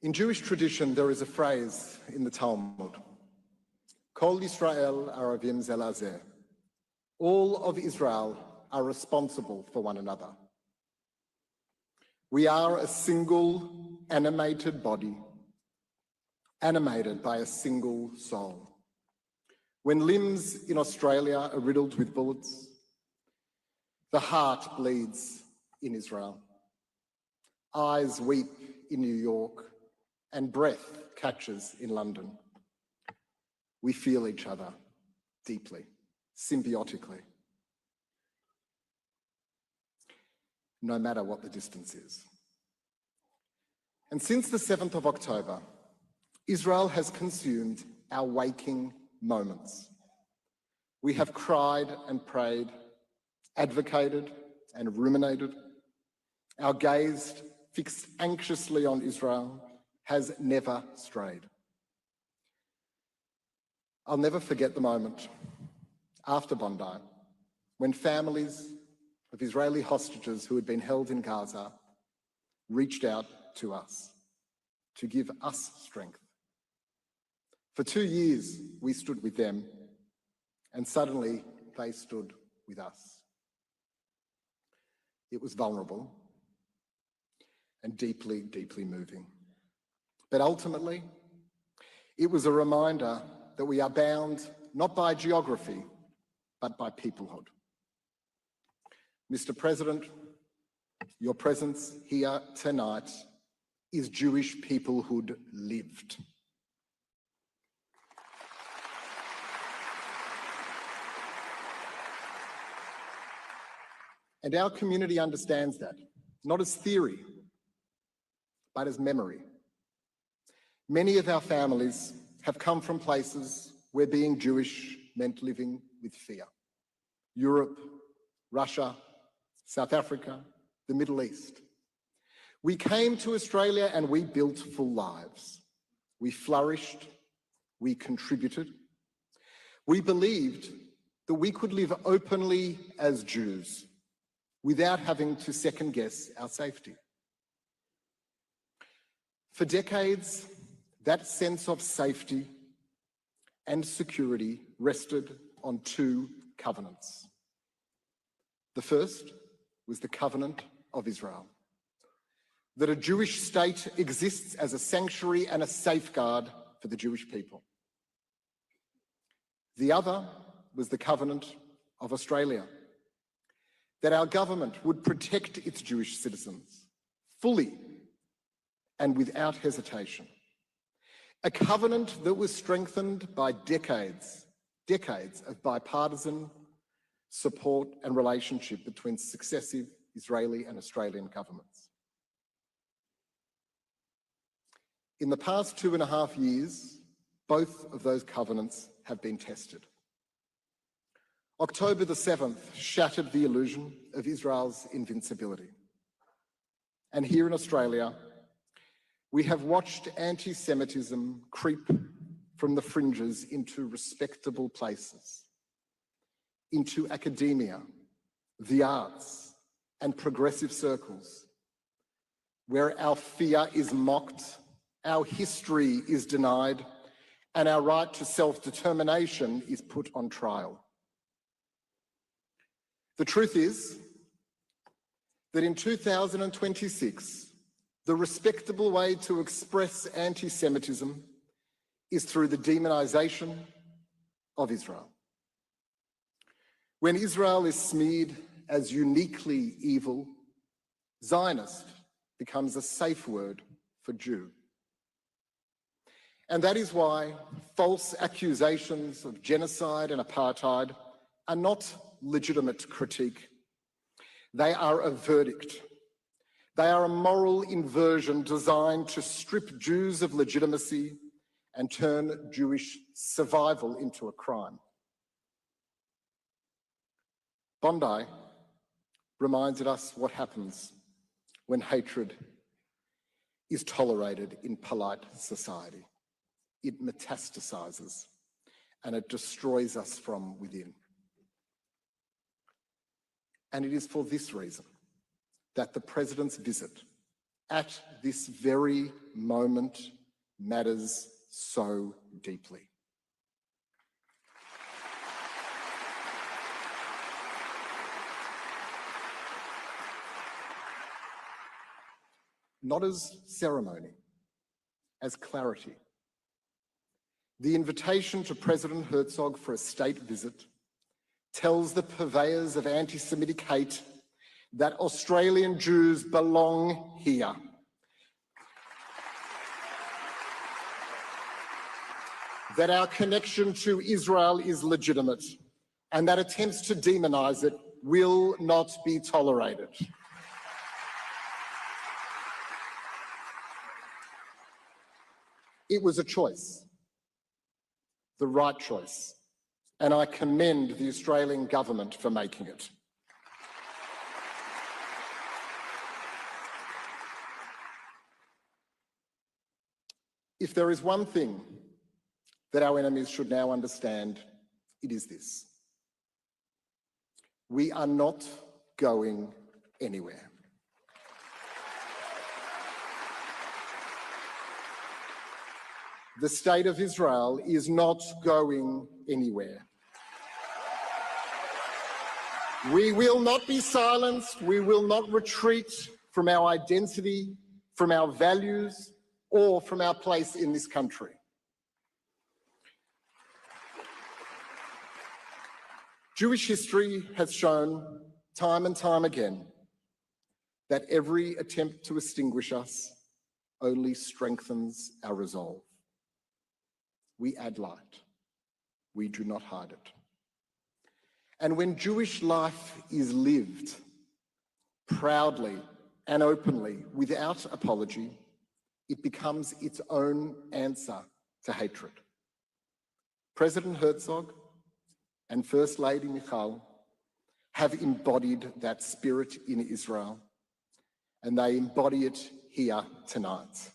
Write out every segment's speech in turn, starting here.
In Jewish tradition, there is a phrase in the Talmud, Kol Yisrael Aravim Zel Hazeh. All of Israel are responsible for one another. We are a single animated body, animated by a single soul. When limbs in Australia are riddled with bullets, the heart bleeds in Israel. Eyes weep in New York, and breath catches in London. We feel each other deeply, symbiotically, no matter what the distance is. And since the 7th of October, Israel has consumed our waking moments. We have cried and prayed, advocated and ruminated. Our gaze, fixed anxiously on Israel, has never strayed. I'll never forget the moment after Bondi, when families of Israeli hostages who had been held in Gaza reached out to us to give us strength. For 2 years, we stood with them, and suddenly they stood with us. It was vulnerable and deeply, deeply moving. But ultimately, it was a reminder that we are bound not by geography, but by peoplehood. Mr. President, your presence here tonight is Jewish peoplehood lived. And our community understands that, not as theory, but as memory. Many of our families have come from places where being Jewish meant living with fear. Europe, Russia, South Africa, the Middle East. We came to Australia and we built full lives. We flourished, we contributed. We believed that we could live openly as Jews without having to second-guess our safety. For decades, that sense of safety and security rested on 2 covenants. The first was the covenant of Israel, that a Jewish state exists as a sanctuary and a safeguard for the Jewish people. The other was the covenant of Australia, that our government would protect its Jewish citizens fully and without hesitation. A covenant that was strengthened by decades of bipartisan support and relationship between successive Israeli and Australian governments. In the past 2.5 years, both of those covenants have been tested. October the 7th shattered the illusion of Israel's invincibility. And here in Australia, we have watched anti-Semitism creep from the fringes into respectable places, into academia, the arts, and progressive circles, where our fear is mocked, our history is denied, and our right to self-determination is put on trial. The truth is that in 2026, the respectable way to express anti-Semitism is through the demonization of Israel. When Israel is smeared as uniquely evil, Zionist becomes a safe word for Jew. And that is why false accusations of genocide and apartheid are not legitimate critique. They are a verdict. They are a moral inversion designed to strip Jews of legitimacy and turn Jewish survival into a crime. Bondi reminded us what happens when hatred is tolerated in polite society. It metastasizes and it destroys us from within. And it is for this reason that the President's visit at this very moment matters so deeply. Not as ceremony, as clarity. The invitation to President Herzog for a state visit tells the purveyors of anti-Semitic hate that Australian Jews belong here. That our connection to Israel is legitimate, and that attempts to demonize it will not be tolerated. It was a choice, the right choice, and I commend the Australian government for making it. If there is one thing that our enemies should now understand, it is this: we are not going anywhere. The state of Israel is not going anywhere. We will not be silenced. We will not retreat from our identity, from our values, or from our place in this country. Jewish history has shown time and time again that every attempt to extinguish us only strengthens our resolve. We add light. We do not hide it. And when Jewish life is lived proudly and openly, without apology, it becomes its own answer to hatred. President Herzog and First Lady Michal have embodied that spirit in Israel, and they embody it here tonight.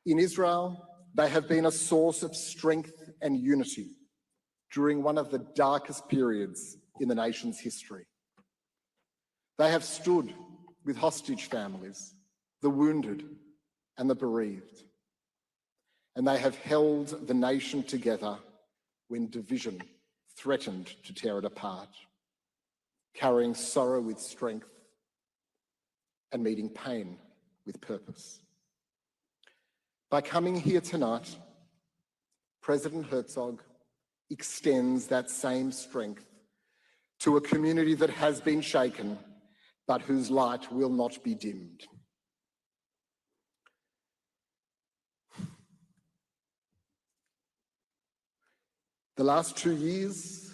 In Israel, they have been a source of strength and unity during one of the darkest periods in the nation's history. They have stood with hostage families, the wounded and the bereaved, and they have held the nation together when division threatened to tear it apart, carrying sorrow with strength and meeting pain with purpose. By coming here tonight, President Herzog extends that same strength to a community that has been shaken, but whose light will not be dimmed. The last 2 years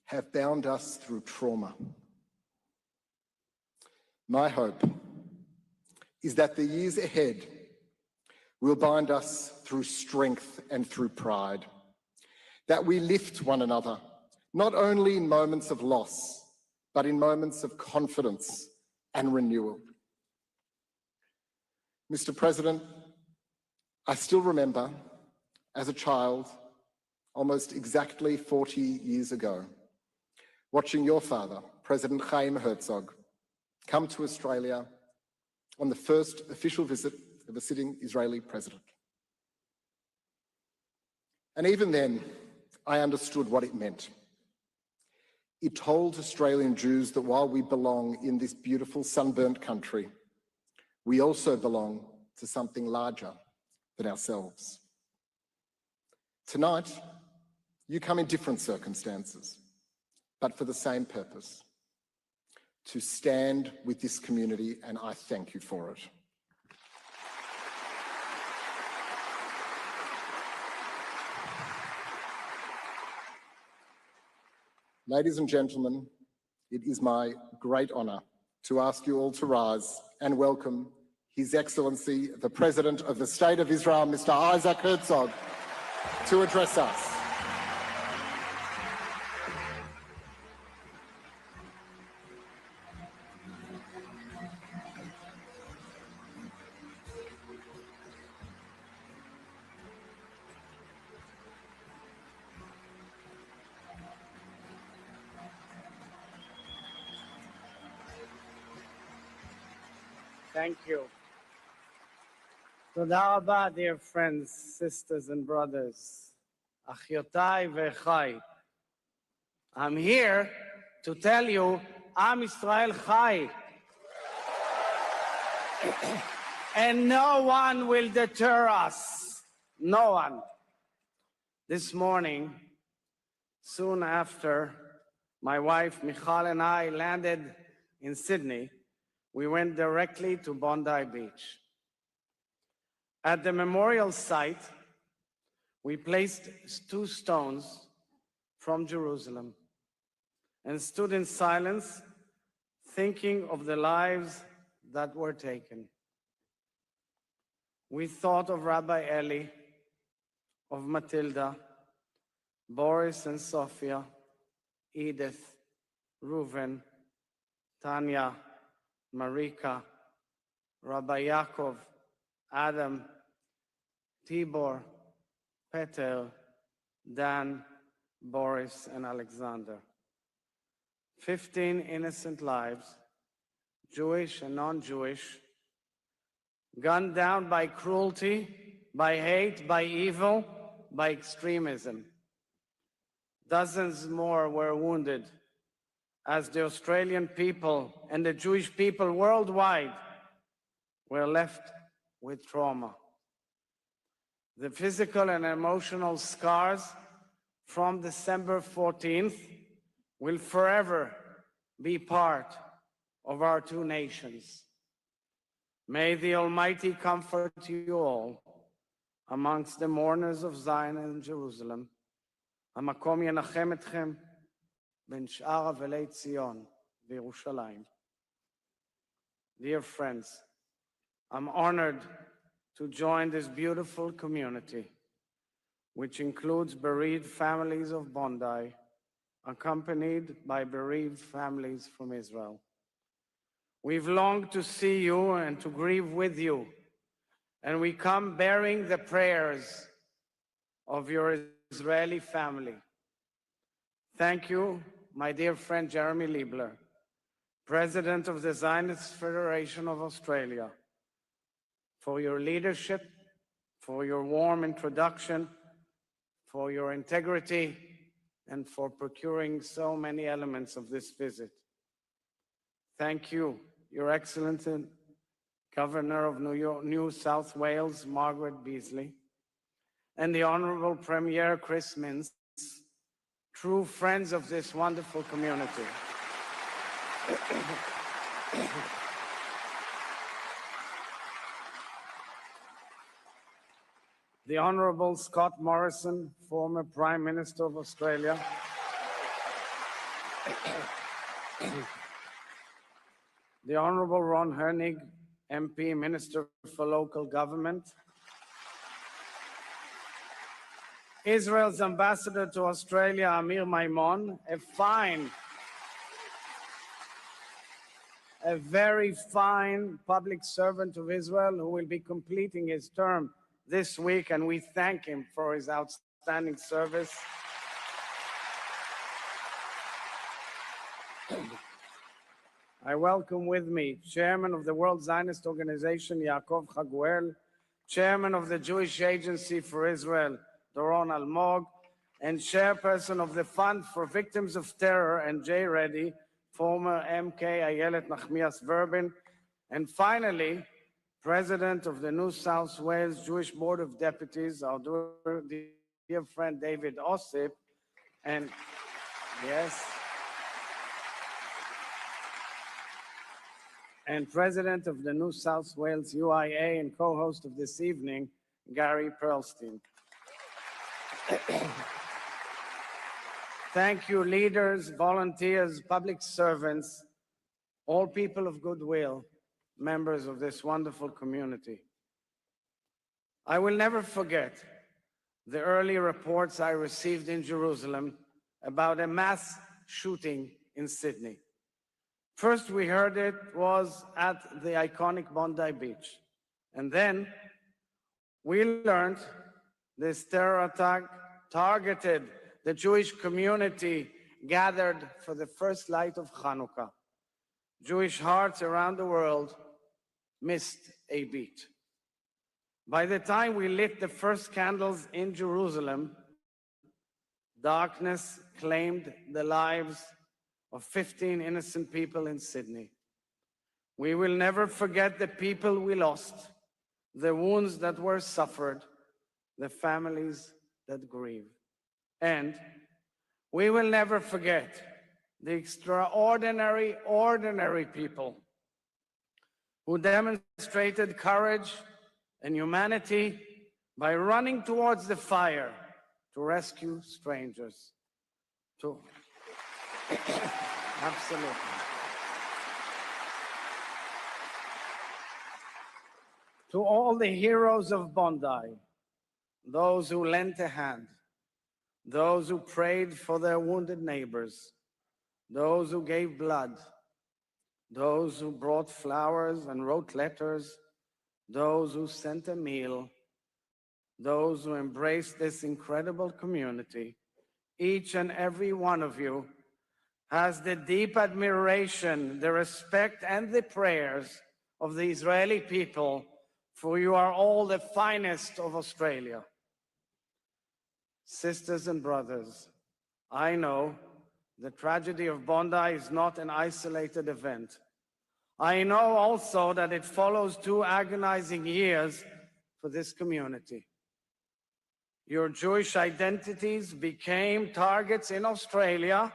have bound us through trauma. My hope is that the years ahead will bind us through strength and through pride, that we lift one another, not only in moments of loss, but in moments of confidence and renewal. Mr. President, I still remember, as a child, almost exactly 40 years ago, watching your father, President Chaim Herzog, come to Australia on the first official visit of a sitting Israeli president. And even then, I understood what it meant. It told Australian Jews that while we belong in this beautiful sunburnt country, we also belong to something larger than ourselves. Tonight, you come in different circumstances, but for the same purpose: to stand with this community, and I thank you for it. Ladies and gentlemen, it is my great honour to ask you all to rise and welcome His Excellency, the President of the State of Israel, Mr. Issac Herzog, to address us. Thank you. Toda Rabba, dear friends, sisters and brothers. Achyotai ve'chai. I'm here to tell you, Am Yisrael Chai. And no one will deter us. No one. This morning, soon after my wife Michal and I landed in Sydney, we went directly to Bondi Beach. At the memorial site, we placed 2 stones from Jerusalem and stood in silence, thinking of the lives that were taken. We thought of Rabbi Eli, of Matilda, Boris and Sophia, Edith, Reuven, Tanya, Marika, Rabbi Yaakov, Adam, Tibor, Peter, Dan, Boris, and Alexander. 15 innocent lives, Jewish and non-Jewish, gunned down by cruelty, by hate, by evil, by extremism. Dozens more were wounded as the Australian people and the Jewish people worldwide were left with trauma. The physical and emotional scars from December 14th will forever be part of our 2 nations. May the Almighty comfort you all amongst the mourners of Zion and Jerusalem. המקום ינחם אתכם בין שאר אבלי ציון וירושלים. Dear friends, I'm honored to join this beautiful community, which includes bereaved families of Bondi, accompanied by bereaved families from Israel. We've longed to see you and to grieve with you, and we come bearing the prayers of your Israeli family. Thank you, my dear friend Jeremy Liebler, President of the Zionist Federation of Australia, for your leadership, for your warm introduction, for your integrity, and for procuring so many elements of this visit. Thank you, Your Excellency, Governor of New South Wales, Margaret Beasley, and the Honorable Premier Chris Minns, true friends of this wonderful community. The Honorable Scott Morrison, former Prime Minister of Australia, the Honorable Ron Hernig, MP, Minister for Local Government, Israel's Ambassador to Australia, Amir Maimon, a very fine public servant of Israel who will be completing his term this week, and we thank him for his outstanding service. I welcome with me Chairman of the World Zionist Organization, Yaakov Chaguel, Chairman of the Jewish Agency for Israel, Doron Almog, and Chairperson of the Fund for Victims of Terror, and Jay Reddy, former MK Ayelet Nachmias Verbin, and finally, President of the New South Wales Jewish Board of Deputies, our dear friend David Ossip, and yes, and President of the New South Wales UIA and co-host of this evening, Gary Perlstein. Thank you, leaders, volunteers, public servants, all people of goodwill, members of this wonderful community. I will never forget the early reports I received in Jerusalem about a mass shooting in Sydney. First, we heard it was at the iconic Bondi Beach. And then we learned this terror attack targeted the Jewish community gathered for the first light of Hanukkah. Jewish hearts around the world missed a beat. By the time we lit the first candles in Jerusalem, darkness claimed the lives of 15 innocent people in Sydney. We will never forget the people we lost, the wounds that were suffered, the families that grieve. And we will never forget the extraordinary, ordinary people who demonstrated courage and humanity by running towards the fire to rescue strangers. Absolutely. To all the heroes of Bondi, those who lent a hand, those who prayed for their wounded neighbors, those who gave blood, those who brought flowers and wrote letters, those who sent a meal, those who embraced this incredible community, each and every one of you has the deep admiration, the respect, and the prayers of the Israeli people, for you are all the finest of Australia. Sisters and brothers, I know the tragedy of Bondi is not an isolated event. I know also that it follows 2 agonizing years for this community. Your Jewish identities became targets in Australia,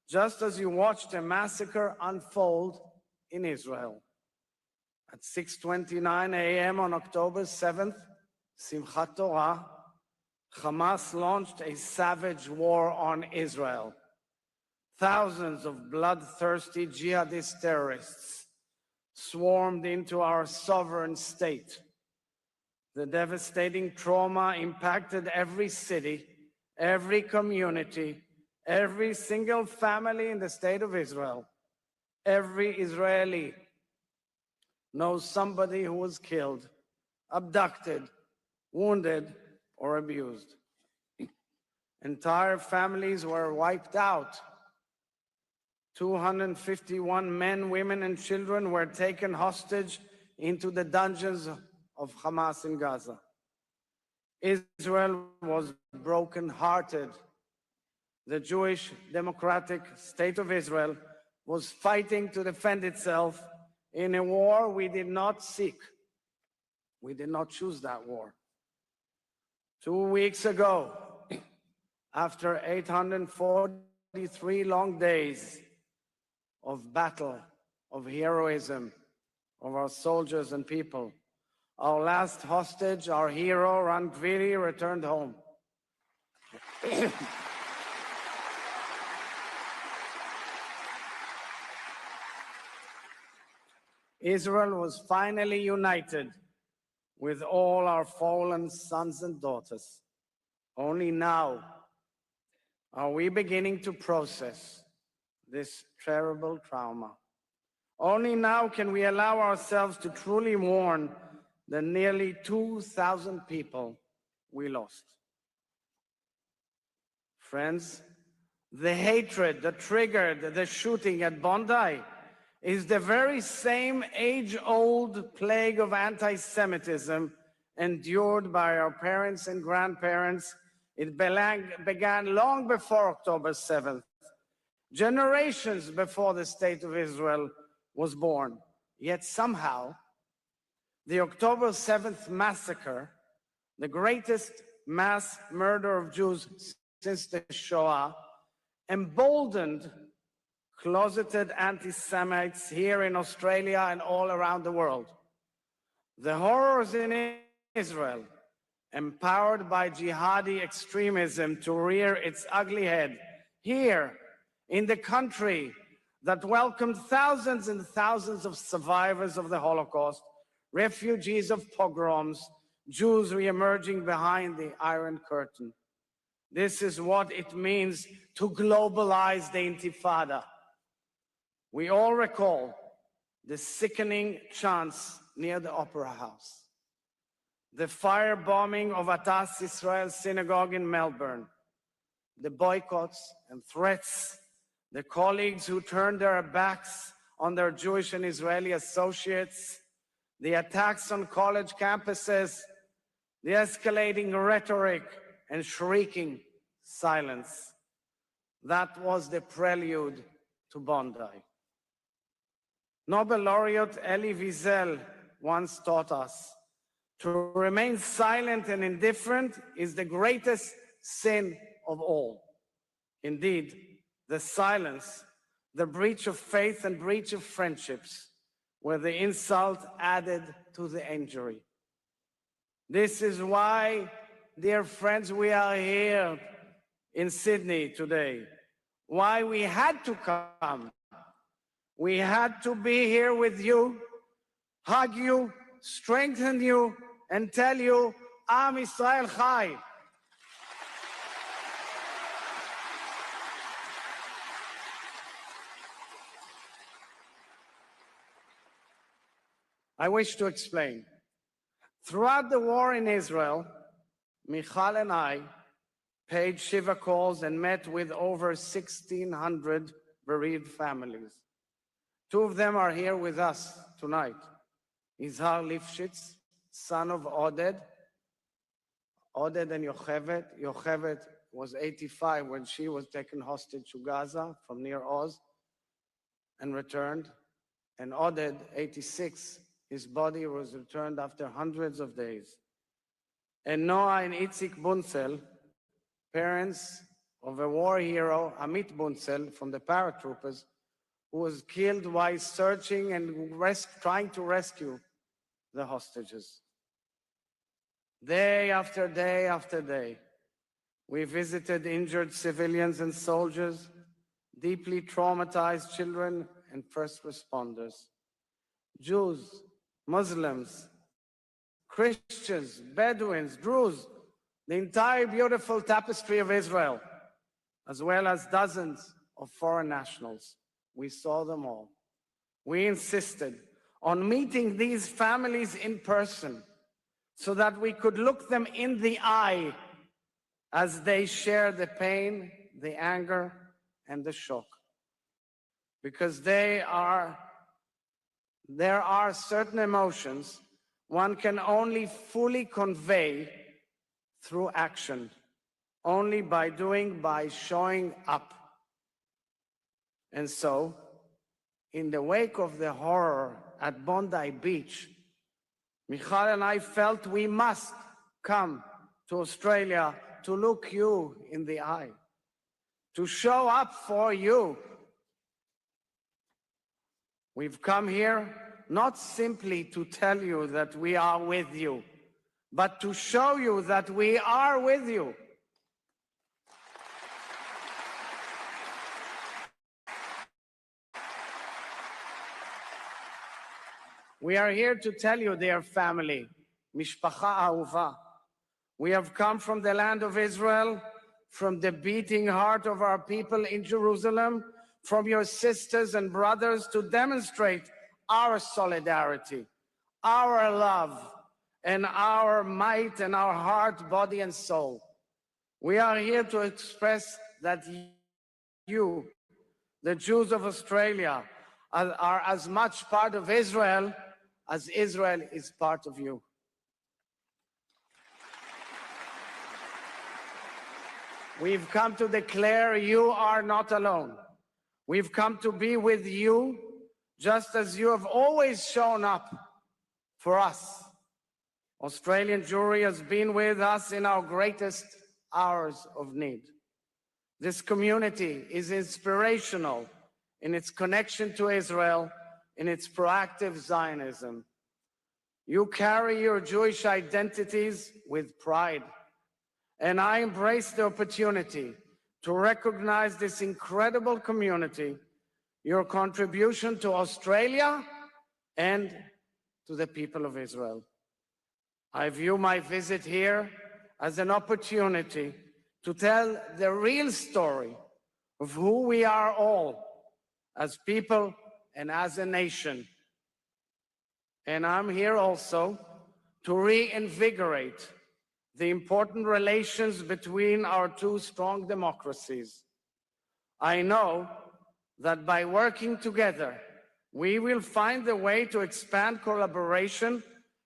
just as you watched a massacre unfold in Israel. At 6:29 a.m. on October 7th, Simchat Torah, Hamas launched a savage war on Israel. Thousands of bloodthirsty jihadist terrorists swarmed into our sovereign state. The devastating trauma impacted every city, every community, every single family in the state of Israel. Every Israeli knows somebody who was killed, abducted, wounded, or abused. Entire families were wiped out. 251 men, women, and children were taken hostage into the dungeons of Hamas in Gaza. Israel was broken-hearted. The Jewish Democratic State of Israel was fighting to defend itself in a war we did not seek. We did not choose that war. 2 weeks ago, after 843 long days of battle, of heroism, of our soldiers and people, our last hostage, our hero, Ran Gviri, returned home. Israel was finally united with all our fallen sons and daughters. Only now are we beginning to process this terrible trauma. Only now can we allow ourselves to truly mourn the nearly 2,000 people we lost. Friends, the hatred that triggered the shooting at Bondi is the very same age-old plague of anti-Semitism endured by our parents and grandparents. It began long before October 7th, generations before the State of Israel was born. Yet somehow, the October 7th massacre, the greatest mass murder of Jews since the Shoah, emboldened closeted anti-Semites here in Australia and all around the world. The horrors in Israel, empowered by jihadi extremism to rear its ugly head here in the country that welcomed thousands and thousands of survivors of the Holocaust, refugees of pogroms, Jews re-emerging behind the Iron Curtain. This is what it means to globalize the Intifada. We all recall the sickening chants near the Opera House, the firebombing of Atas Israel Synagogue in Melbourne, the boycotts and threats, the colleagues who turned their backs on their Jewish and Israeli associates, the attacks on college campuses, the escalating rhetoric and shrieking silence. That was the prelude to Bondi. Nobel laureate Elie Wiesel once taught us, to remain silent and indifferent is the greatest sin of all. Indeed, the silence, the breach of faith and breach of friendships were the insult added to the injury. This is why, dear friends, we are here in Sydney today. Why we had to come. We had to be here with you, hug you, strengthen you, and tell you, Am Yisrael Chai. I wish to explain. Throughout the war in Israel, Michal and I paid Shiva calls and met with over 1,600 bereaved families. Two of them are here with us tonight. Izhar Lifshitz, son of Oded and Yochevet. Yochevet was 85 when she was taken hostage to Gaza from near Oz and returned. And Oded, 86, his body was returned after hundreds of days. And Noah and Itzik Bunzel, parents of a war hero, Amit Bunzel, from the paratroopers, who was killed while searching and trying to rescue the hostages. Day after day after day, we visited injured civilians and soldiers, deeply traumatized children and first responders, Jews, Muslims, Christians, Bedouins, Druze, the entire beautiful tapestry of Israel, as well as dozens of foreign nationals. We saw them all. We insisted on meeting these families in person so that we could look them in the eye as they share the pain, the anger, and the shock. Because there are certain emotions one can only fully convey through action, only by showing up. And so, in the wake of the horror at Bondi Beach, Michal and I felt we must come to Australia to look you in the eye, to show up for you. We've come here not simply to tell you that we are with you, but to show you that we are with you. We are here to tell you, dear family, Mishpacha Ahuva, we have come from the land of Israel, from the beating heart of our people in Jerusalem, from your sisters and brothers to demonstrate our solidarity, our love, and our might and our heart, body, and soul. We are here to express that you, the Jews of Australia, are as much part of Israel as Israel is part of you. We've come to declare you are not alone. We've come to be with you just as you have always shown up for us. Australian Jewry has been with us in our greatest hours of need. This community is inspirational in its connection to Israel, in its proactive Zionism. You carry your Jewish identities with pride, and I embrace the opportunity to recognize this incredible community, your contribution to Australia and to the people of Israel. I view my visit here as an opportunity to tell the real story of who we are all as people and as a nation. And I'm here also to reinvigorate the important relations between our two strong democracies. I know that by working together, We will find a way to expand collaboration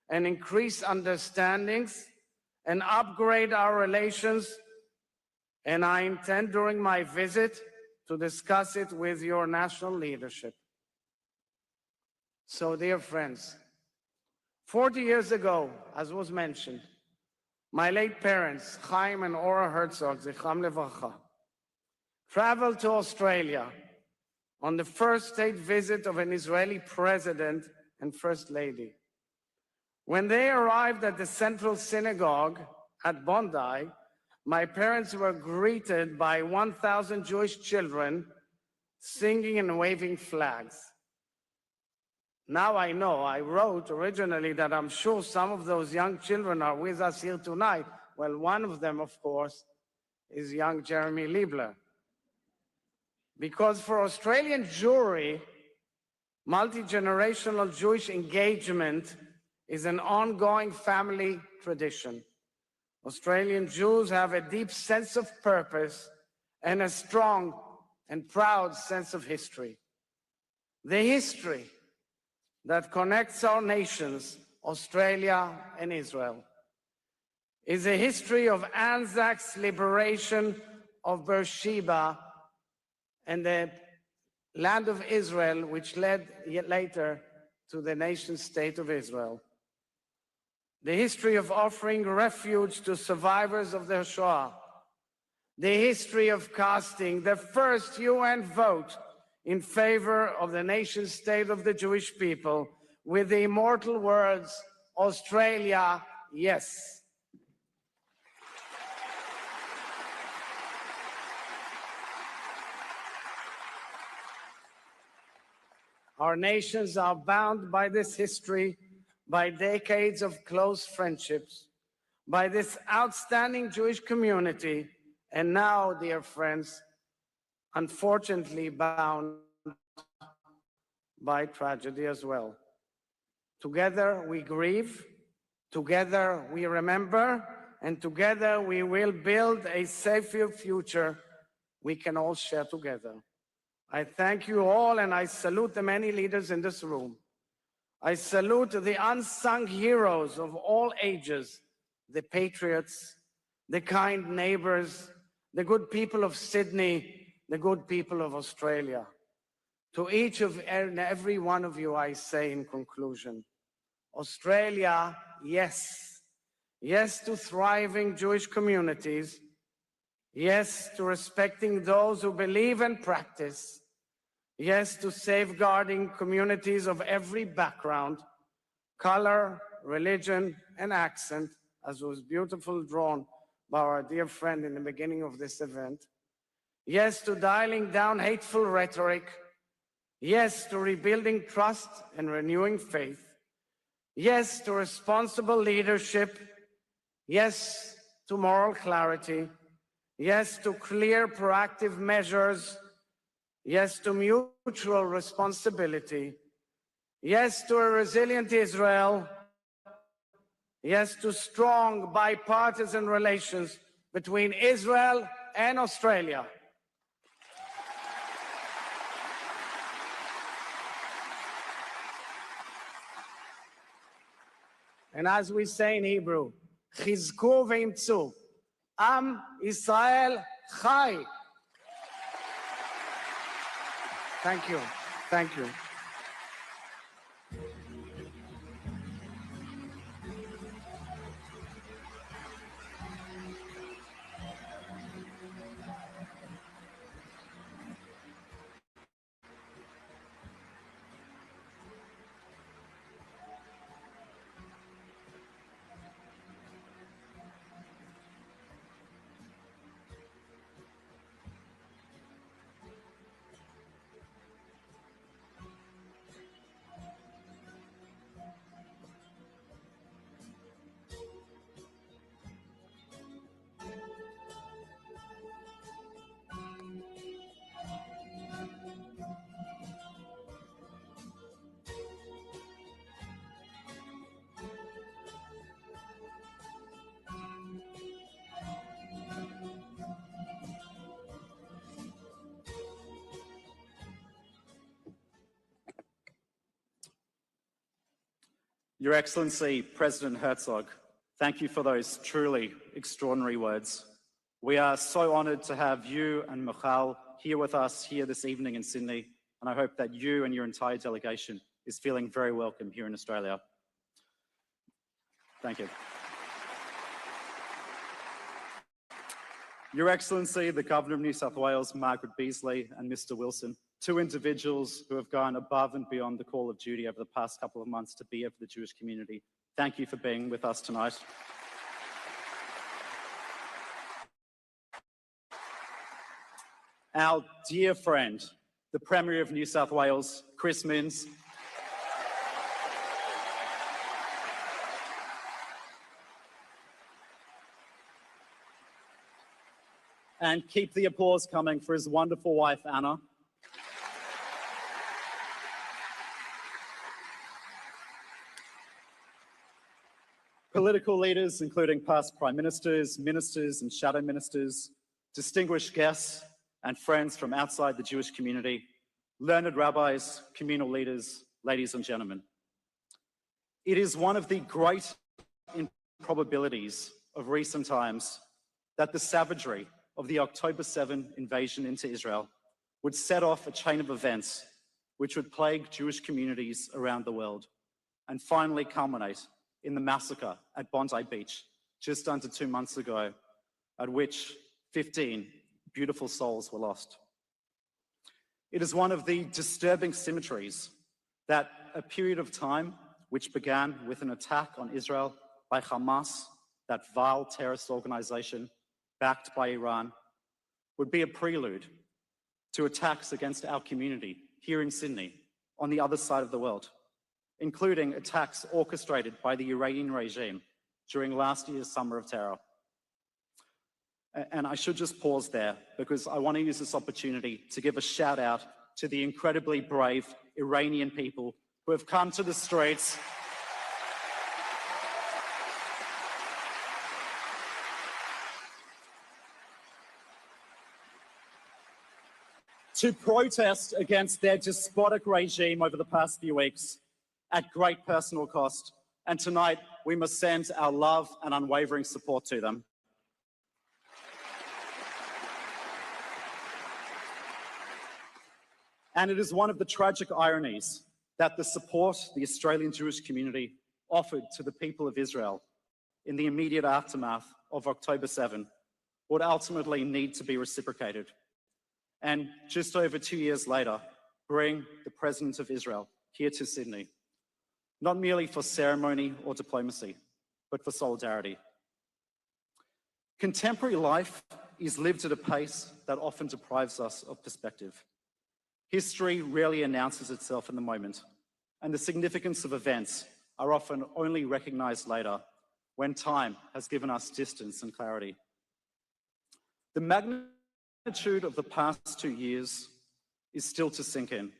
and increase understandings and upgrade our relations, and I intend during my visit to discuss it with your national leadership. So, dear friends, 40 years ago, as was mentioned, my late parents, Chaim and Ora Herzog, Zichram Levarcha, traveled to Australia on the first state visit of an Israeli president and first lady. When they arrived at the Central Synagogue at Bondi, my parents were greeted by 1,000 Jewish children singing and waving flags. Now I know, I wrote originally that I'm sure some of those young children are with us here tonight. Well, one of them, of course, is young Jeremy Liebler. Because for Australian Jewry, multi-generational Jewish engagement is an ongoing family tradition. Australian Jews have a deep sense of purpose and a strong and proud sense of history. The history that connects our nations, Australia and Israel, is a history of Anzac's liberation of Beersheba and the land of Israel, which led later to the nation-state of Israel. The history of offering refuge to survivors of the Shoah. The history of casting the first UN vote in favor of the nation-state of the Jewish people with the immortal words, Australia, yes. Our nations are bound by this history, by decades of close friendships, by this outstanding Jewish community, and now, dear friends, unfortunately bound by tragedy as well. Together we grieve, together we remember, and together we will build a safer future we can all share together. I thank you all, and I salute the many leaders in this room. I salute the unsung heroes of all ages, the patriots, the kind neighbors, the good people of Sydney, the good people of Australia. To each and every one of you, I say in conclusion, Australia, yes. Yes to thriving Jewish communities. Yes to respecting those who believe and practice. Yes to safeguarding communities of every background, color, religion, and accent, as was beautifully drawn by our dear friend in the beginning of this event. Yes to dialing down hateful rhetoric. Yes to rebuilding trust and renewing faith. Yes to responsible leadership. Yes to moral clarity. Yes to clear, proactive measures. Yes to mutual responsibility. Yes to a resilient Israel. Yes to strong bipartisan relations between Israel and Australia. And as we say in Hebrew, Chizku ve'imtzu, Am Israel Chai. Thank you. Thank you. Your Excellency, President Herzog, thank you for those truly extraordinary words. We are so honoured to have you and Michal here with us here this evening in Sydney, and I hope that you and your entire delegation is feeling very welcome here in Australia. Thank you. Your Excellency, the Governor of New South Wales, Margaret Beasley, and Mr. Wilson, two individuals who have gone above and beyond the call of duty over the past couple of months to be here for the Jewish community. Thank you for being with us tonight. Our dear friend, the Premier of New South Wales, Chris Minns, and keep the applause coming for his wonderful wife, Anna. Political leaders, including past prime ministers, ministers, and shadow ministers, distinguished guests, and friends from outside the Jewish community, learned rabbis, communal leaders, ladies and gentlemen. It is one of the great improbabilities of recent times that the savagery of the October 7 invasion into Israel would set off a chain of events which would plague Jewish communities around the world and finally culminate in the massacre at Bondi Beach just under 2 months ago, at which 15 beautiful souls were lost. It is one of the disturbing symmetries that a period of time which began with an attack on Israel by Hamas, that vile terrorist organization backed by Iran, would be a prelude to attacks against our community here in Sydney on the other side of the world, including attacks orchestrated by the Iranian regime during last year's Summer of Terror. And I should just pause there because I want to use this opportunity to give a shout out to the incredibly brave Iranian people who have come to the streets to protest against their despotic regime over the past few weeks at great personal cost. And tonight, we must send our love and unwavering support to them. And it is one of the tragic ironies that the support the Australian Jewish community offered to the people of Israel in the immediate aftermath of October 7 would ultimately need to be reciprocated. And just over 2 years later, bring the President of Israel here to Sydney, not merely for ceremony or diplomacy, but for solidarity. Contemporary life is lived at a pace that often deprives us of perspective. History rarely announces itself in the moment, and the significance of events are often only recognized later when time has given us distance and clarity. The magnitude of the past 2 years is still to sink in,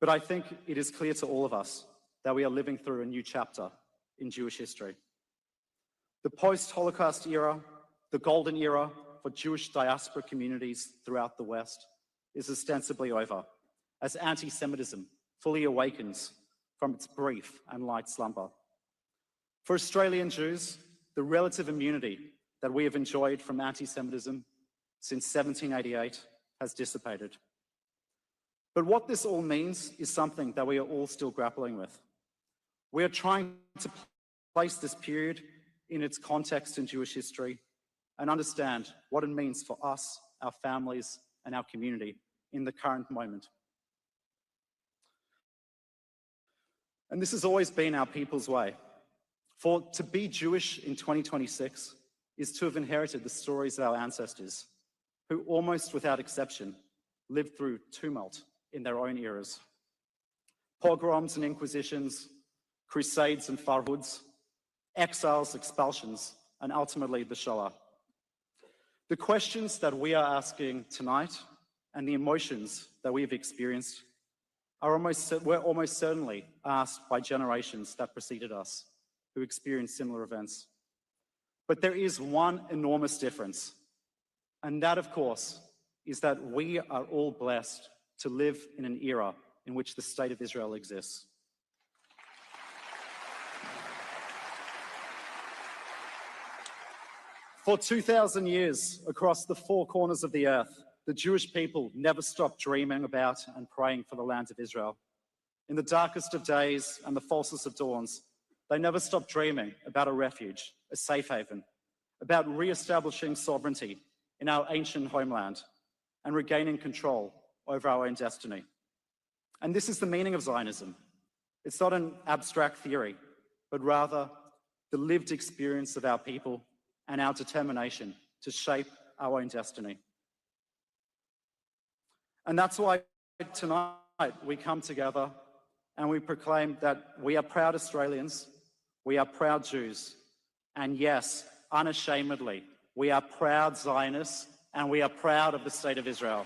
but I think it is clear to all of us that we are living through a new chapter in Jewish history. The post-Holocaust era, the golden era for Jewish diaspora communities throughout the West, is ostensibly over, as anti-Semitism fully awakens from its brief and light slumber. For Australian Jews, the relative immunity that we have enjoyed from anti-Semitism since 1788 has dissipated. But what this all means is something that we are all still grappling with. We are trying to place this period in its context in Jewish history and understand what it means for us, our families, and our community in the current moment. And this has always been our people's way. For to be Jewish in 2026 is to have inherited the stories of our ancestors, who almost without exception lived through tumult in their own eras. Pogroms and inquisitions, crusades and farhoods, exiles, expulsions, and ultimately the Shoah. The questions that we are asking tonight and the emotions that we've experienced were almost certainly asked by generations that preceded us who experienced similar events. But there is one enormous difference, and that, of course, is that we are all blessed to live in an era in which the State of Israel exists. For 2,000 years, across the four corners of the earth, the Jewish people never stopped dreaming about and praying for the land of Israel. In the darkest of days and the falsest of dawns, they never stopped dreaming about a refuge, a safe haven, about re-establishing sovereignty in our ancient homeland and regaining control over our own destiny. And this is the meaning of Zionism. It's not an abstract theory, but rather the lived experience of our people and our determination to shape our own destiny. And that's why tonight we come together and we proclaim that we are proud Australians, we are proud Jews, and yes, unashamedly, we are proud Zionists, and we are proud of the State of Israel.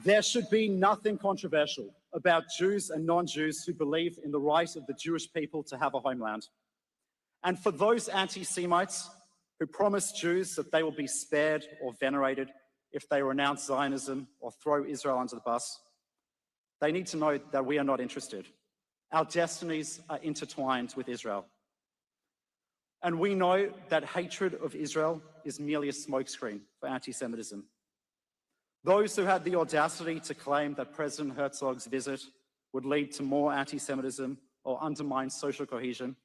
There should be nothing controversial about Jews and non-Jews who believe in the right of the Jewish people to have a homeland. And for those anti-Semites who promise Jews that they will be spared or venerated if they renounce Zionism or throw Israel under the bus, they need to know that we are not interested. Our destinies are intertwined with Israel. And we know that hatred of Israel is merely a smokescreen for anti-Semitism. Those who had the audacity to claim that President Herzog's visit would lead to more anti-Semitism or undermine social cohesion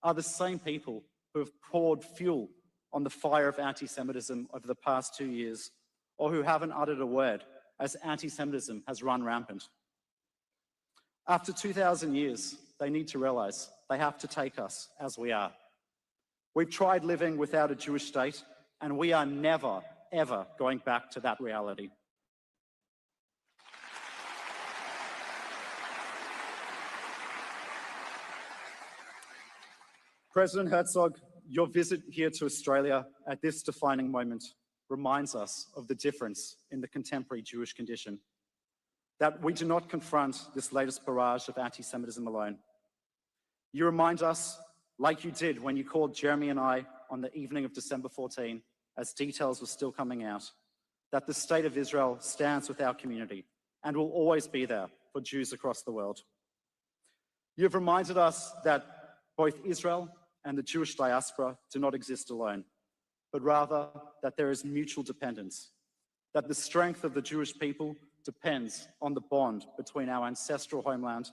are the same people who have poured fuel on the fire of anti-Semitism over the past 2 years, or who haven't uttered a word as anti-Semitism has run rampant. After 2,000 years, they need to realize they have to take us as we are. We've tried living without a Jewish state, and we are never, ever going back to that reality. President Herzog, your visit here to Australia at this defining moment reminds us of the difference in the contemporary Jewish condition, that we do not confront this latest barrage of anti-Semitism alone. You remind us, like you did when you called Jeremy and I on the evening of December 14, as details were still coming out, that the State of Israel stands with our community and will always be there for Jews across the world. You've reminded us that both Israel and the Jewish diaspora do not exist alone, but rather that there is mutual dependence, that the strength of the Jewish people depends on the bond between our ancestral homeland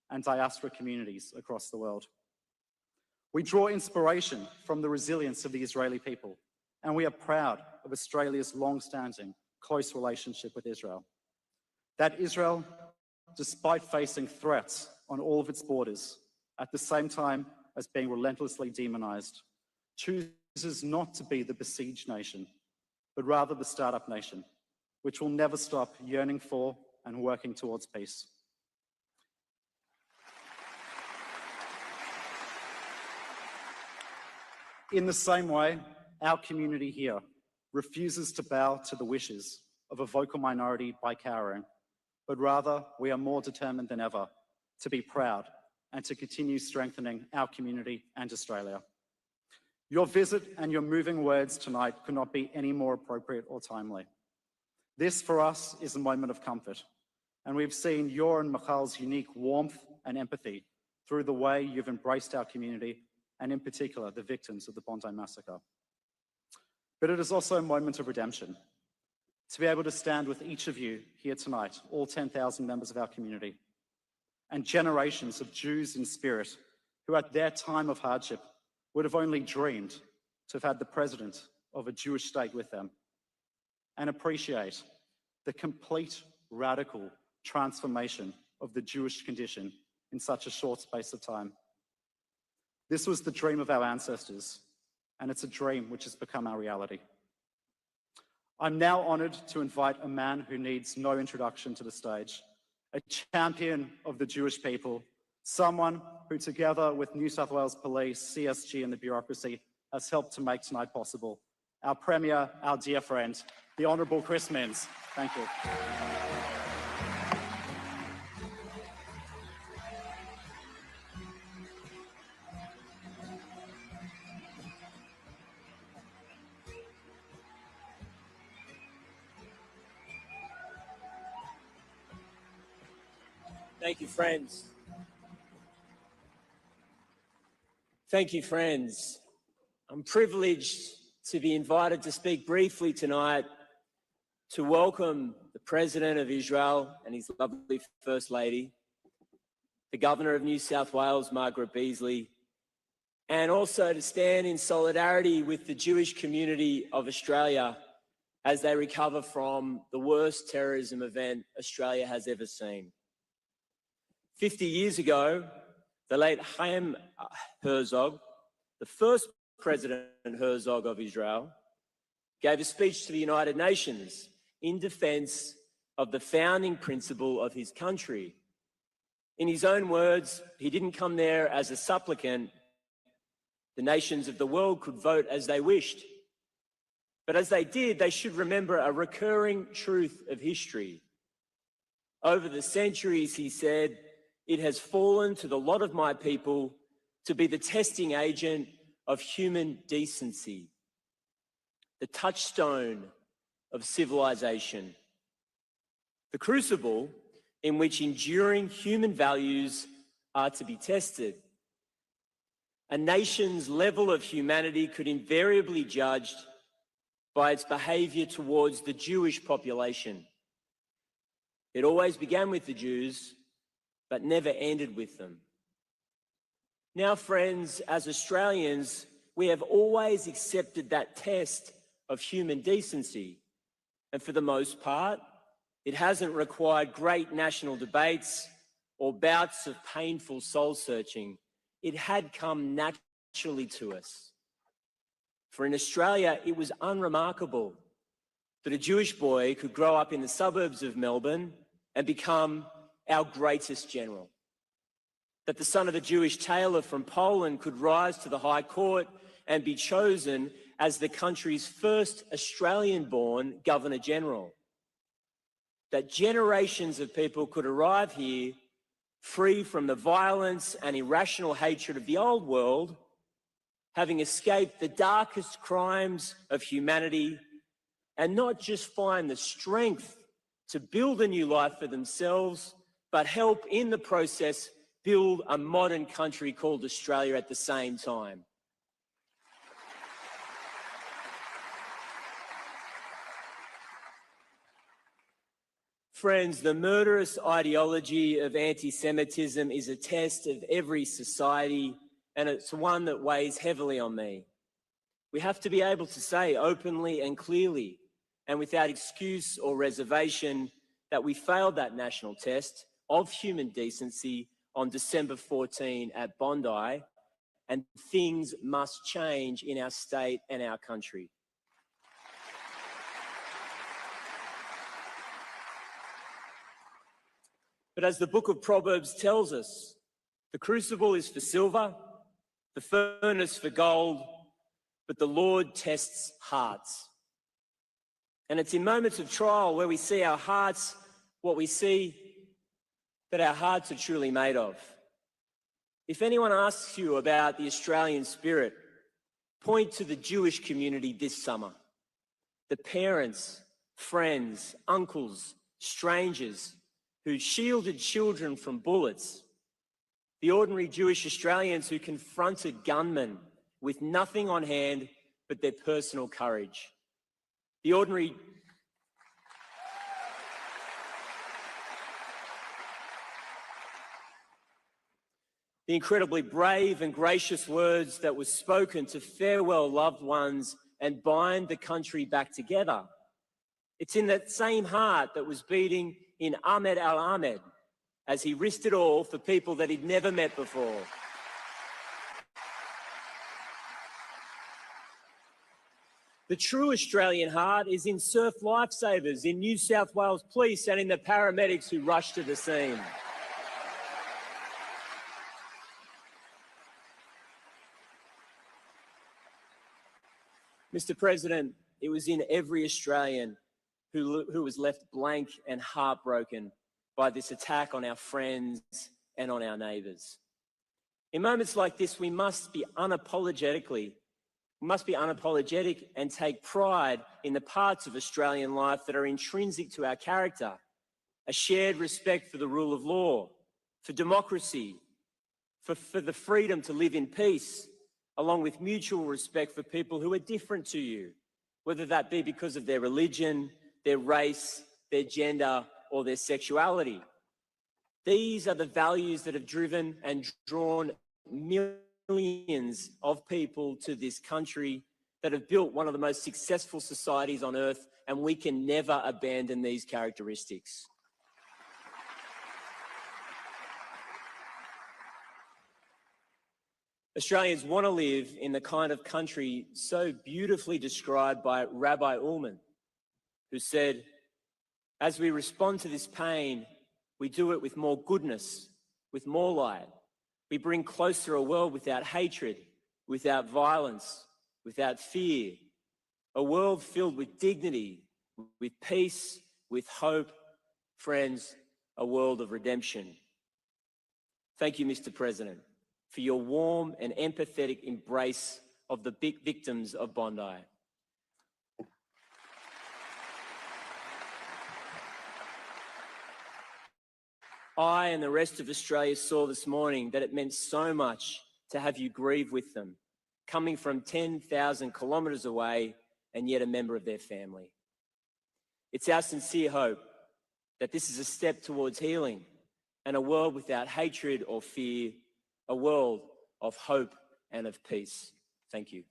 and diaspora communities across the world. We draw inspiration from the resilience of the Israeli people, and we are proud of Australia's long-standing, close relationship with Israel. That Israel, despite facing threats on all of its borders, at the same time as being relentlessly demonized, chooses not to be the besieged nation, but rather the startup nation, which will never stop yearning for and working towards peace. In the same way, our community here refuses to bow to the wishes of a vocal minority by cowering, but rather we are more determined than ever to be proud and to continue strengthening our community and Australia. Your visit and your moving words tonight could not be any more appropriate or timely. This, for us, is a moment of comfort, and we've seen your and Michal's unique warmth and empathy through the way you've embraced our community, and in particular, the victims of the Bondi Massacre. But it is also a moment of redemption, to be able to stand with each of you here tonight, all 10,000 members of our community, and generations of Jews in spirit who at their time of hardship would have only dreamed to have had the president of a Jewish state with them, and appreciate the complete radical transformation of the Jewish condition in such a short space of time. This was the dream of our ancestors, and it's a dream which has become our reality. I'm now honored to invite a man who needs no introduction to the stage, a champion of the Jewish people, someone who, together with New South Wales Police, CSG and the bureaucracy, has helped to make tonight possible. Our Premier, our dear friend, the Honourable Chris Minns. Thank you. Thank you, friends. Thank you, friends. I'm privileged to be invited to speak briefly tonight to welcome the President of Israel and his lovely First Lady, the Governor of New South Wales, Margaret Beasley, and also to stand in solidarity with the Jewish community of Australia as they recover from the worst terrorism event Australia has ever seen. 50 years ago, the late Chaim Herzog, the first President Herzog of Israel, gave a speech to the United Nations in defense of the founding principle of his country. In his own words, he didn't come there as a supplicant. The nations of the world could vote as they wished. But as they did, they should remember a recurring truth of history. Over the centuries, he said, it has fallen to the lot of my people to be the testing agent of human decency, the touchstone of civilization, the crucible in which enduring human values are to be tested. A nation's level of humanity could invariably be judged by its behavior towards the Jewish population. It always began with the Jews, but never ended with them. Now, friends, as Australians, we have always accepted that test of human decency. And for the most part, it hasn't required great national debates or bouts of painful soul-searching. It had come naturally to us. For in Australia, it was unremarkable that a Jewish boy could grow up in the suburbs of Melbourne and become our greatest general. That the son of a Jewish tailor from Poland could rise to the High Court and be chosen as the country's first Australian-born Governor-General. That generations of people could arrive here free from the violence and irrational hatred of the old world, having escaped the darkest crimes of humanity, and not just find the strength to build a new life for themselves, but help in the process build a modern country called Australia at the same time. Friends, the murderous ideology of anti-Semitism is a test of every society, and it's one that weighs heavily on me. We have to be able to say openly and clearly, and without excuse or reservation, that we failed that national test of human decency on December 14 at Bondi, and things must change in our state and our country. But as the book of Proverbs tells us, the crucible is for silver, the furnace for gold, but the Lord tests hearts. And it's in moments of trial where we see our hearts, what we see that our hearts are truly made of. If anyone asks you about the Australian spirit, point to the Jewish community this summer. The parents, friends, uncles, strangers who shielded children from bullets. The ordinary Jewish Australians who confronted gunmen with nothing on hand but their personal courage. The ordinary the incredibly brave and gracious words that were spoken to farewell loved ones and bind the country back together. It's in that same heart that was beating in Ahmed al-Ahmed as he risked it all for people that he'd never met before. The true Australian heart is in surf lifesavers, in New South Wales Police and in the paramedics who rushed to the scene. Mr. President, it was in every Australian who was left blank and heartbroken by this attack on our friends and on our neighbours. In moments like this, we must be unapologetic and take pride in the parts of Australian life that are intrinsic to our character, a shared respect for the rule of law, for democracy, for the freedom to live in peace, along with mutual respect for people who are different to you, whether that be because of their religion, their race, their gender, or their sexuality. These are the values that have driven and drawn millions of people to this country, that have built one of the most successful societies on earth, and we can never abandon these characteristics. Australians want to live in the kind of country so beautifully described by Rabbi Ullman, who said, as we respond to this pain, we do it with more goodness, with more light. We bring closer a world without hatred, without violence, without fear. A world filled with dignity, with peace, with hope. Friends, a world of redemption. Thank you, Mr. President, for your warm and empathetic embrace of the big victims of Bondi. I and the rest of Australia saw this morning that it meant so much to have you grieve with them, coming from 10,000 kilometres away and yet a member of their family. It's our sincere hope that this is a step towards healing and a world without hatred or fear, a world of hope and of peace. Thank you.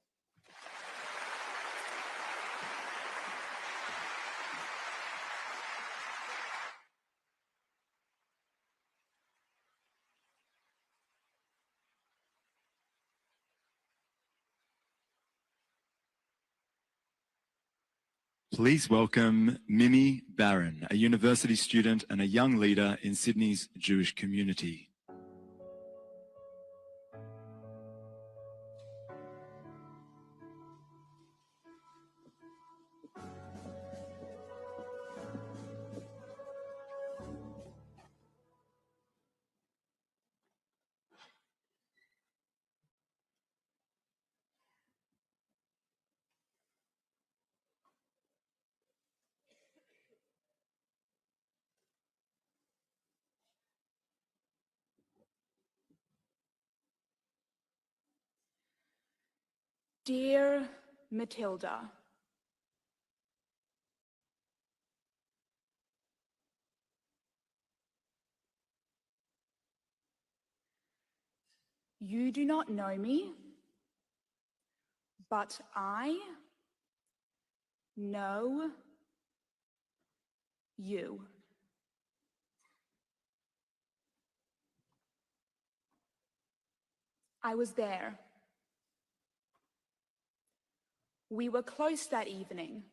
Please welcome Mimi Barron, a university student and a young leader in Sydney's Jewish community. Dear Matilda, you do not know me, but I know you. I was there. We were close that evening.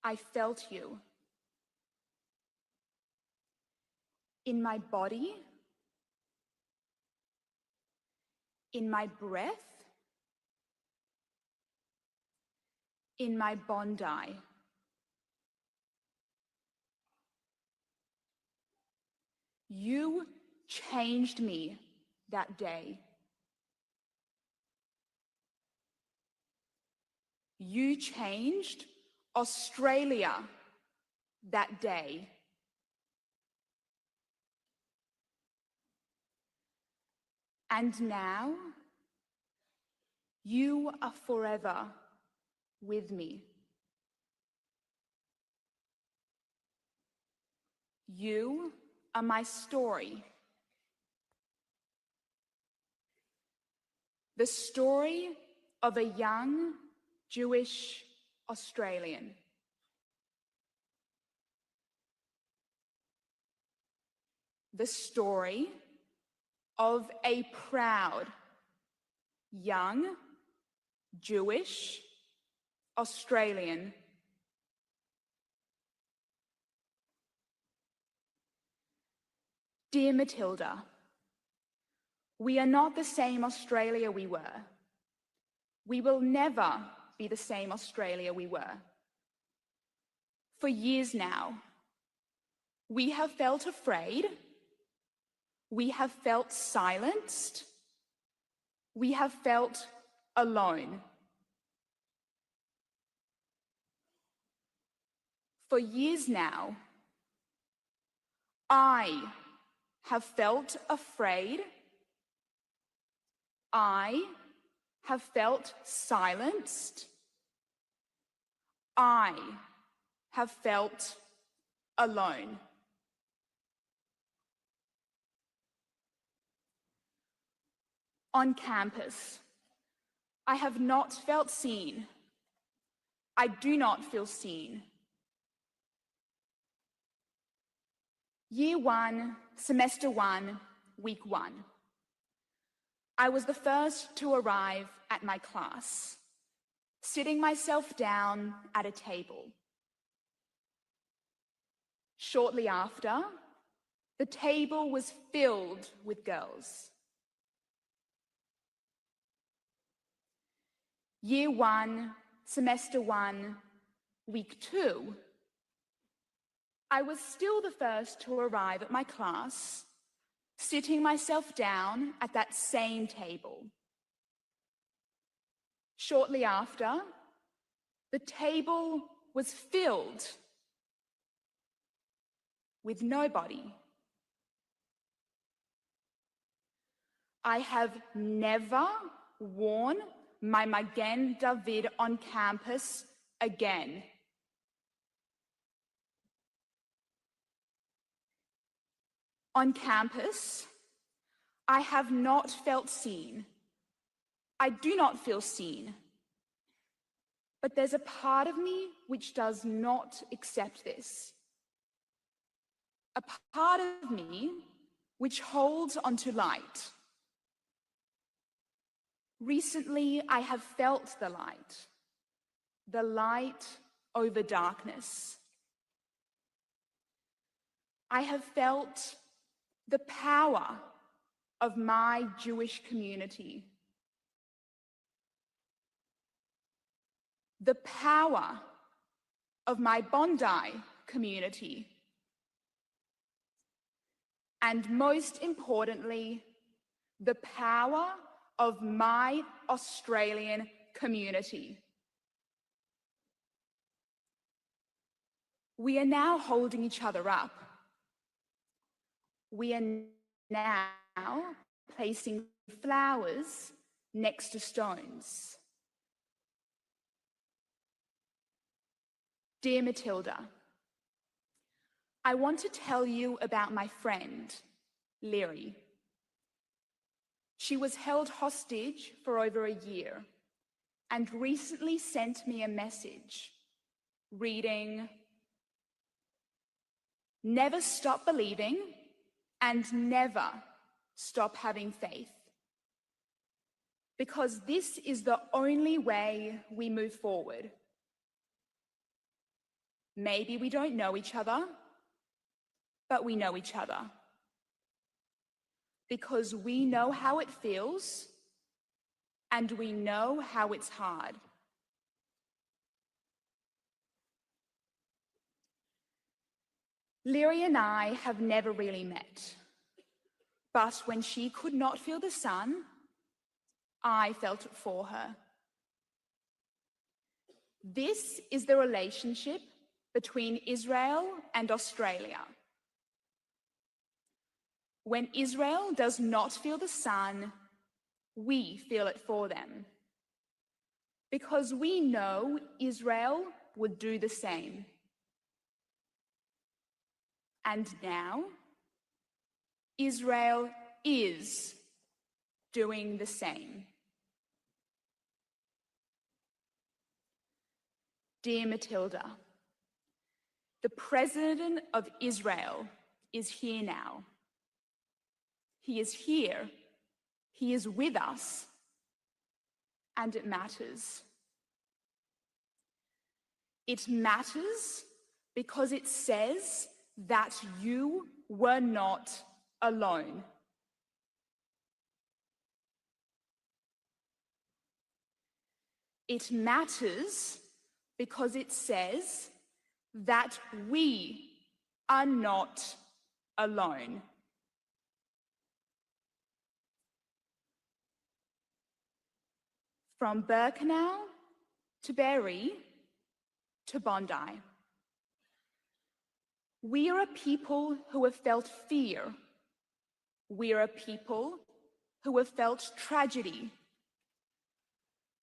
I felt you. In my body, in my breath, in my Bondi. You changed me that day. You changed Australia that day. And now, you are forever with me. You are my story. The story of a young Jewish Australian. The story of a proud young Jewish Australian. Dear Matilda, we are not the same Australia we were. We will never be the same Australia we were. For years now, we have felt afraid. We have felt silenced. We have felt alone. For years now, I have felt afraid I have felt silenced. I have felt alone. On campus, I have not felt seen. I do not feel seen. Year 1, semester 1, week 1. I was the first to arrive at my class, sitting myself down at a table. Shortly after, the table was filled with girls. Year 1, semester 1, week 2. I was still the first to arrive at my class, sitting myself down at that same table. Shortly after, the table was filled with nobody. I have never worn my Magen David on campus again. On campus, I have not felt seen. I do not feel seen. But there's a part of me which does not accept this. A part of me which holds onto light. Recently, I have felt the light over darkness. I have felt the power of my Jewish community. The power of my Bondi community. And most importantly, the power of my Australian community. We are now holding each other up. We are now placing flowers next to stones. Dear Matilda, I want to tell you about my friend, Leary. She was held hostage for over a year and recently sent me a message reading, "Never stop believing and never stop having faith, because this is the only way we move forward. Maybe we don't know each other, but we know each other. Because we know how it feels and we know how it's hard." Leary and I have never really met, but when she could not feel the sun, I felt it for her. This is the relationship between Israel and Australia. When Israel does not feel the sun, we feel it for them, because we know Israel would do the same. And now, Israel is doing the same. Dear Matilda, the President of Israel is here now. He is here, he is with us, and it matters. It matters because it says that you were not alone. It matters because it says that we are not alone. From Birkenau to Berry to Bondi, we are a people who have felt fear. We are a people who have felt tragedy.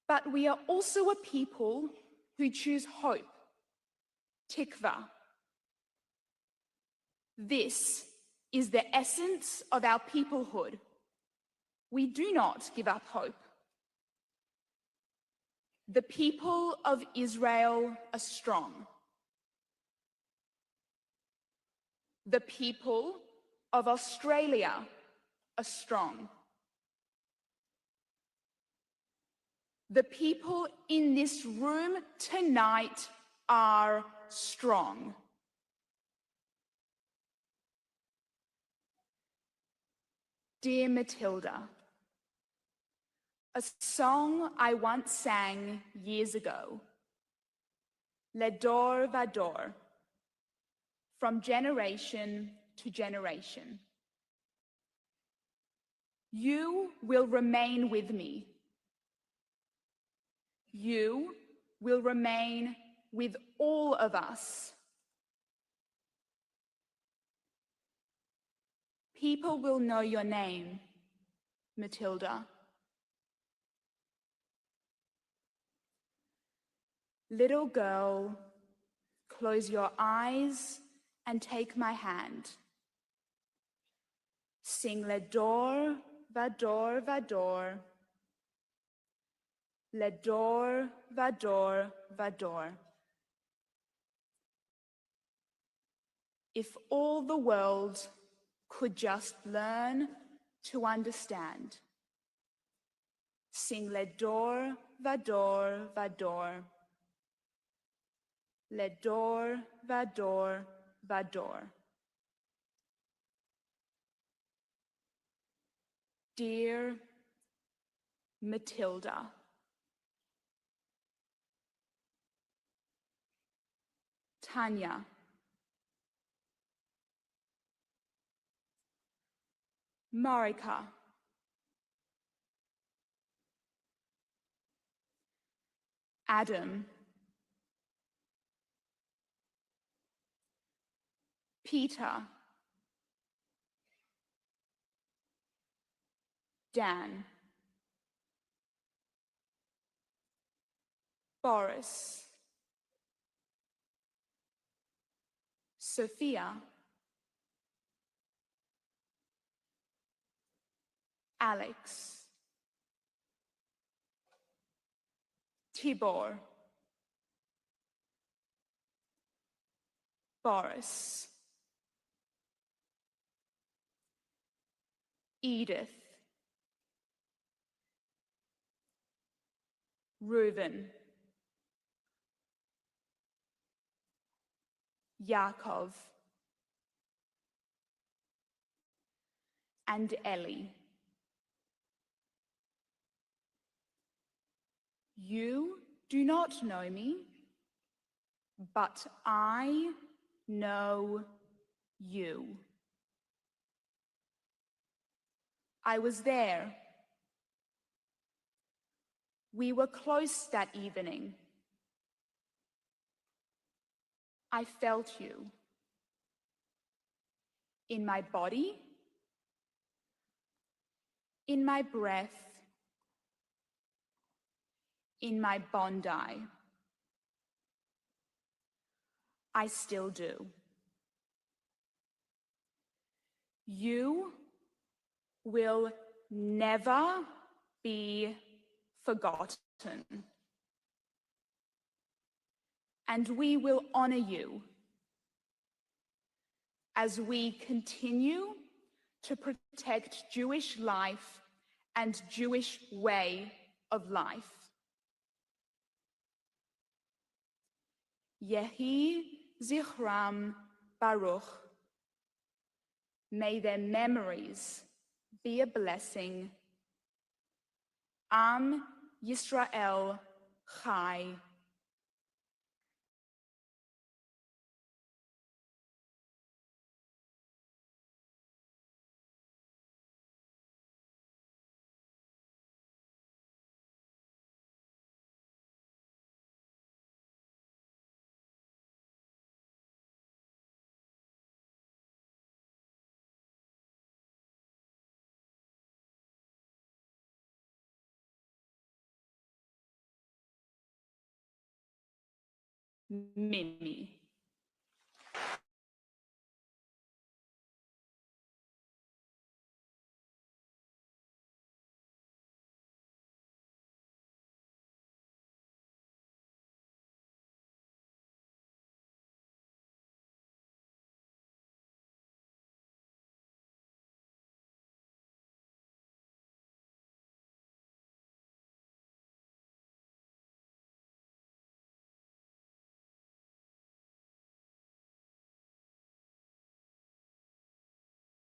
But we are also a people who choose hope, tikva. This is the essence of our peoplehood. We do not give up hope. The people of Israel are strong. The people of Australia are strong. The people in this room tonight are strong. Dear Matilda, a song I once sang years ago, Le Dor Vador, from generation to generation. You will remain with me. You will remain with all of us. People will know your name, Matilda. Little girl, close your eyes and take my hand. Sing Le Dor, Vador, Vador. Le Dor, Vador, Vador. If all the world could just learn to understand. Sing Le Dor, Vador, Vador. Le Dor, Vador, Vador. Dear Matilda, Tanya, Marika, Adam, Peter, Dan, Boris, Sophia, Alex, Tibor, Boris, Edith, Reuven, Yaakov, and Ellie. You do not know me, but I know you. I was there. We were close that evening. I felt you in my body, in my breath, in my Bondi. I still do. You will never be forgotten. And we will honor you as we continue to protect Jewish life and Jewish way of life. Yehi Zichram Baruch. May their memories be a blessing. Am Yisrael Chai. Mimi.